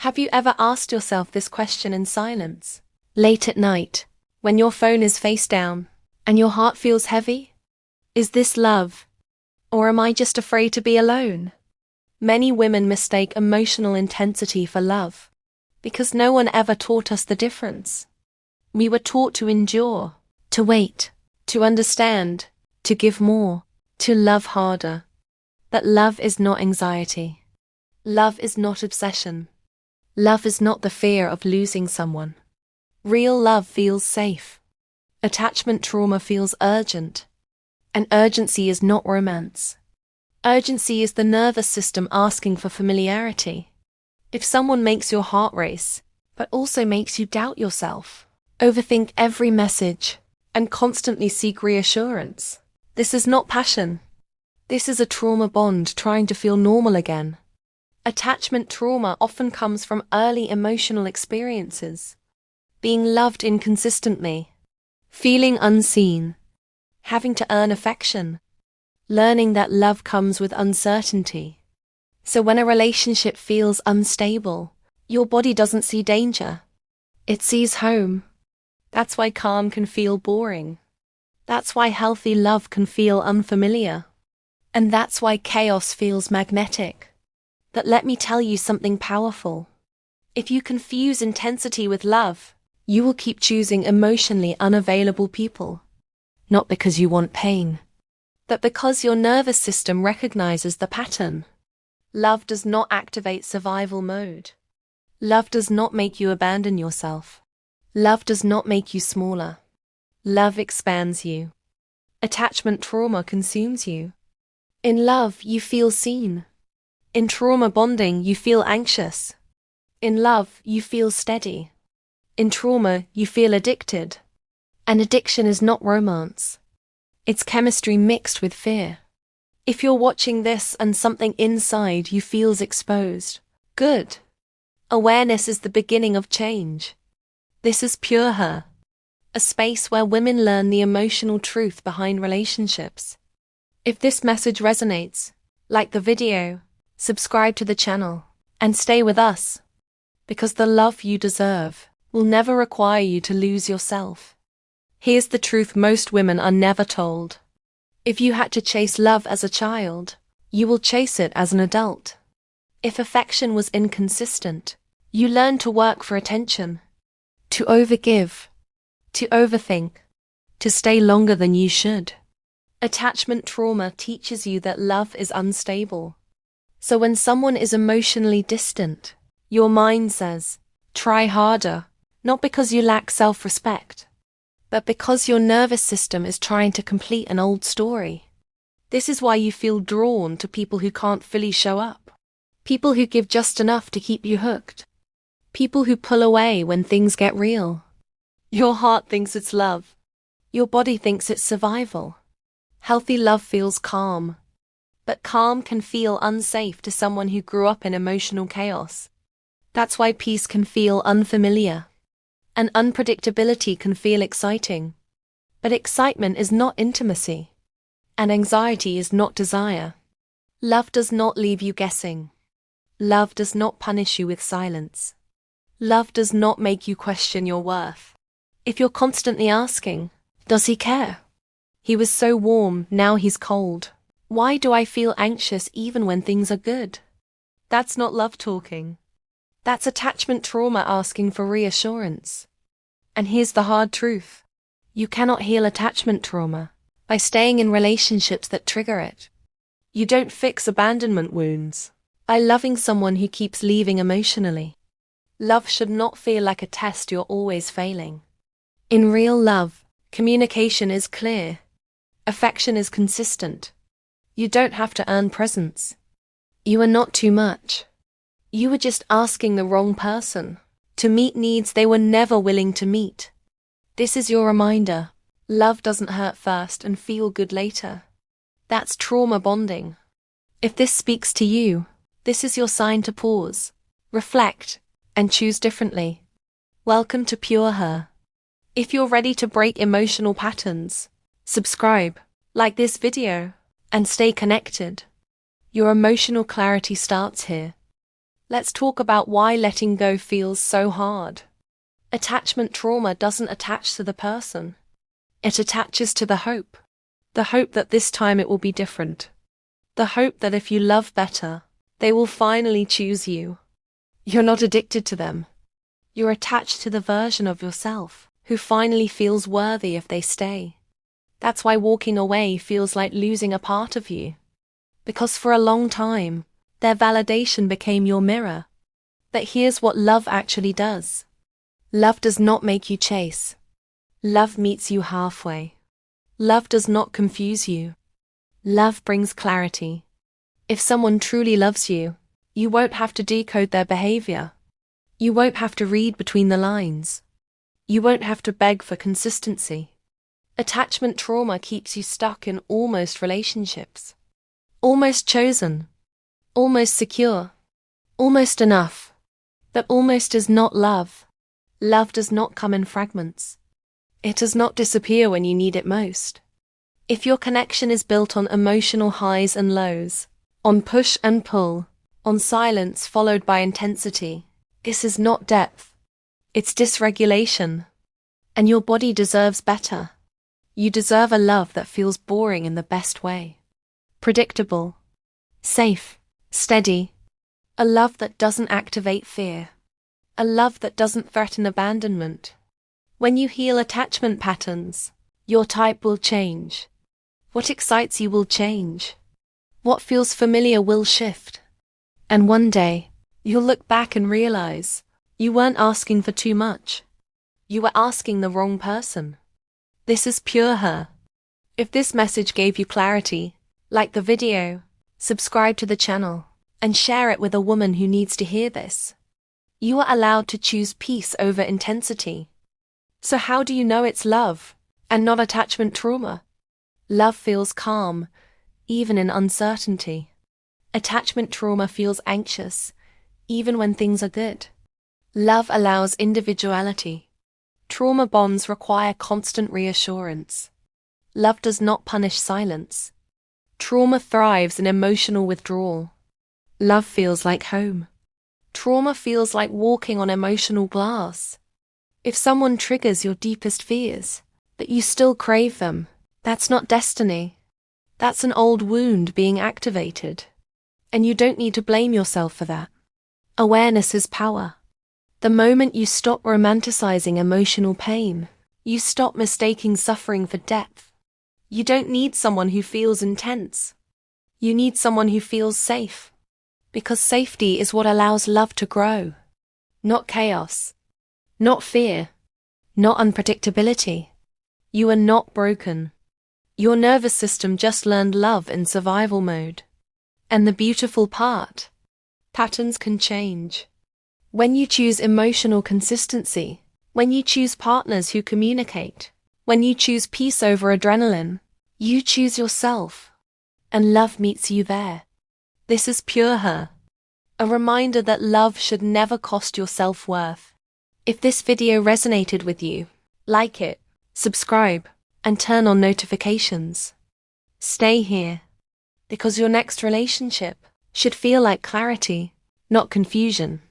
Have you ever asked yourself this question in silence? Late at night, when your phone is face down, and your heart feels heavy? Is this love? Or am I just afraid to be alone? Many women mistake emotional intensity for love, because no one ever taught us the difference. We were taught to endure, to wait, to understand, to give more, to love harder. But love is not anxiety. Love is not obsession. Love is not the fear of losing someone. Real love feels safe. Attachment trauma feels urgent. And urgency is not romance. Urgency is the nervous system asking for familiarity. If someone makes your heart race, but also makes you doubt yourself, overthink every message, and constantly seek reassurance, this is not passion. This is a trauma bond trying to feel normal again. Attachment trauma often comes from early emotional experiences. Being loved inconsistently, feeling unseen, having to earn affection, learning that love comes with uncertainty. So when a relationship feels unstable, your body doesn't see danger. It sees home. That's why calm can feel boring. That's why healthy love can feel unfamiliar. And that's why chaos feels magnetic. But let me tell you something powerful. If you confuse intensity with love, you will keep choosing emotionally unavailable people. Not because you want pain, but because your nervous system recognizes the pattern. Love does not activate survival mode. Love does not make you abandon yourself. Love does not make you smaller. Love expands you. Attachment trauma consumes you. In love, you feel seen. In trauma bonding, you feel anxious. In love, you feel steady. In trauma, you feel addicted. And addiction is not romance. It's chemistry mixed with fear. If you're watching this and something inside you feels exposed, good. Awareness is the beginning of change. This is PureHer, a space where women learn the emotional truth behind relationships. If this message resonates, like the video, subscribe to the channel, and stay with us, because the love you deserve will never require you to lose yourself. Here's the truth most women are never told. If you had to chase love as a child, you will chase it as an adult. If affection was inconsistent, you learn to work for attention, to overgive, to overthink, to stay longer than you should. Attachment trauma teaches you that love is unstable. So when someone is emotionally distant, your mind says, try harder, not because you lack self-respect, but because your nervous system is trying to complete an old story. This is why you feel drawn to people who can't fully show up. People who give just enough to keep you hooked. People who pull away when things get real. Your heart thinks it's love. Your body thinks it's survival. Healthy love feels calm. But calm can feel unsafe to someone who grew up in emotional chaos. That's why peace can feel unfamiliar. And unpredictability can feel exciting. But excitement is not intimacy. And anxiety is not desire. Love does not leave you guessing. Love does not punish you with silence. Love does not make you question your worth. If you're constantly asking, does he care? He was so warm, now he's cold. Why do I feel anxious even when things are good? That's not love talking. That's attachment trauma asking for reassurance. And here's the hard truth. You cannot heal attachment trauma by staying in relationships that trigger it. You don't fix abandonment wounds by loving someone who keeps leaving emotionally. Love should not feel like a test you're always failing. In real love, communication is clear. Affection is consistent. You don't have to earn presence. You are not too much. You were just asking the wrong person to meet needs they were never willing to meet. This is your reminder. Love doesn't hurt first and feel good later. That's trauma bonding. If this speaks to you, this is your sign to pause, reflect, and choose differently. Welcome to PureHer. If you're ready to break emotional patterns, subscribe, like this video, and stay connected. Your emotional clarity starts here. Let's talk about why letting go feels so hard. Attachment trauma doesn't attach to the person. It attaches to the hope. The hope that this time it will be different. The hope that if you love better, they will finally choose you. You're not addicted to them. You're attached to the version of yourself who finally feels worthy if they stay. That's why walking away feels like losing a part of you. Because for a long time, their validation became your mirror. But here's what love actually does. Love does not make you chase. Love meets you halfway. Love does not confuse you. Love brings clarity. If someone truly loves you, you won't have to decode their behavior. You won't have to read between the lines. You won't have to beg for consistency. Attachment trauma keeps you stuck in almost relationships. Almost chosen. Almost secure. Almost enough. But almost is not love. Love does not come in fragments. It does not disappear when you need it most. If your connection is built on emotional highs and lows, on push and pull, on silence followed by intensity, this is not depth. It's dysregulation. And your body deserves better. You deserve a love that feels boring in the best way. Predictable. Safe. Steady. A love that doesn't activate fear. A love that doesn't threaten abandonment. When you heal attachment patterns, your type will change. What excites you will change. What feels familiar will shift. And one day, you'll look back and realize you weren't asking for too much. You were asking the wrong person. This is PureHer. If this message gave you clarity, like the video, subscribe to the channel, and share it with a woman who needs to hear this. You are allowed to choose peace over intensity. So how do you know it's love, and not attachment trauma? Love feels calm, even in uncertainty. Attachment trauma feels anxious, even when things are good. Love allows individuality. Trauma bonds require constant reassurance. Love does not punish silence. Trauma thrives in emotional withdrawal. Love feels like home. Trauma feels like walking on emotional glass. If someone triggers your deepest fears, but you still crave them, that's not destiny. That's an old wound being activated. And you don't need to blame yourself for that. Awareness is power. The moment you stop romanticizing emotional pain, you stop mistaking suffering for depth. You don't need someone who feels intense. You need someone who feels safe. Because safety is what allows love to grow. Not chaos. Not fear. Not unpredictability. You are not broken. Your nervous system just learned love in survival mode. And the beautiful part, patterns can change. When you choose emotional consistency, when you choose partners who communicate, when you choose peace over adrenaline, you choose yourself. And love meets you there. This is PureHer. A reminder that love should never cost your self-worth. If this video resonated with you, like it, subscribe, and turn on notifications. Stay here. Because your next relationship should feel like clarity, not confusion.